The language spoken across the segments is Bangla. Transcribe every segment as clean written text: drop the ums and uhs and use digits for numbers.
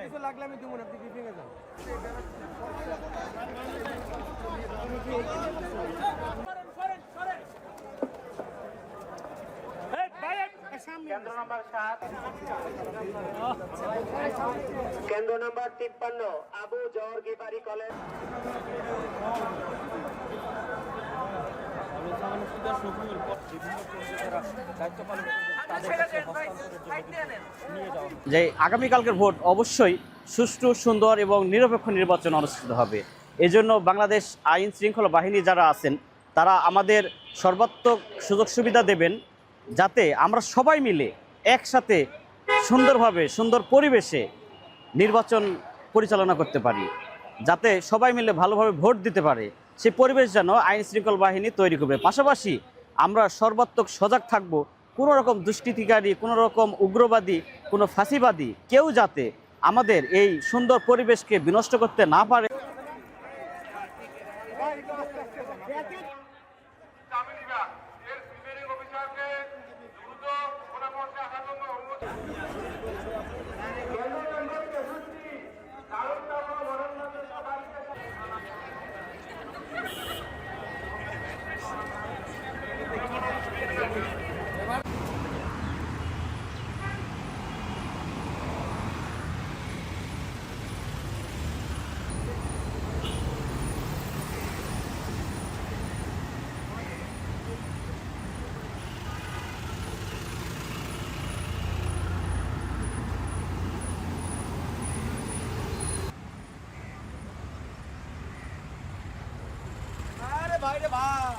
কিছু লাগলে আমি দেবো না, আপনি ব্রিফিং এ যান। কেন্দ্র নম্বর 7, কেন্দ্র নম্বর 53 আবু জহর গিফারি কলেজ। যে আগামীকালকের ভোট অবশ্যই সুষ্ঠু, সুন্দর এবং নিরপেক্ষ নির্বাচন অনুষ্ঠিত হবে। এজন্য বাংলাদেশ আইন শৃঙ্খলা বাহিনী যারা আছেন তারা আমাদের সর্বাত্মক সুযোগ সুবিধা দেবেন, যাতে আমরা সবাই মিলে একসাথে সুন্দরভাবে, সুন্দর পরিবেশে নির্বাচন পরিচালনা করতে পারি, যাতে সবাই মিলে ভালোভাবে ভোট দিতে পারে। সেই পরিবেশ যেন আইন শৃঙ্খলা বাহিনী তৈরি করবে। পাশাপাশি আমরা সর্বাত্মক সজাগ থাকব, কোনো রকম দুষ্কৃতিকারী, কোনো রকম উগ্রবাদী, কোনো ফাঁসিবাদী কেউ যাতে আমাদের এই সুন্দর পরিবেশকে বিনষ্ট করতে না পারে। ভাই রে ভাই,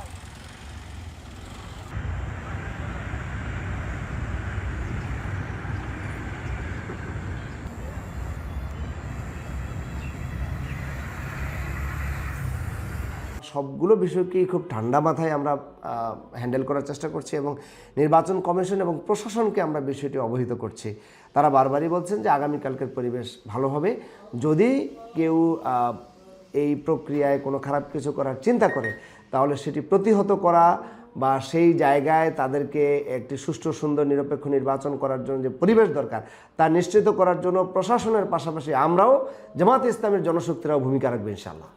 সবগুলো বিষয়কেই খুব ঠান্ডা মাথায় আমরা হ্যান্ডেল করার চেষ্টা করছি এবং নির্বাচন কমিশন এবং প্রশাসনকে আমরা বিষয়টি অবহিত করছি। তারা বারবারই বলছেন যে আগামীকালকের পরিবেশ ভালো হবে। যদি কেউ এই প্রক্রিয়ায় কোনো খারাপ কিছু করার চিন্তা করে তাহলে সেটি প্রতিহত করা বা সেই জায়গায় তাদেরকে একটি সুষ্ঠু, সুন্দর, নিরপেক্ষ নির্বাচন করার জন্য যে পরিবেশ দরকার তা নিশ্চিত করার জন্য প্রশাসনের পাশাপাশি আমরাও জামায়াতে ইসলামীর জনশক্তিরাও ভূমিকা রাখবে ইনশাআল্লাহ।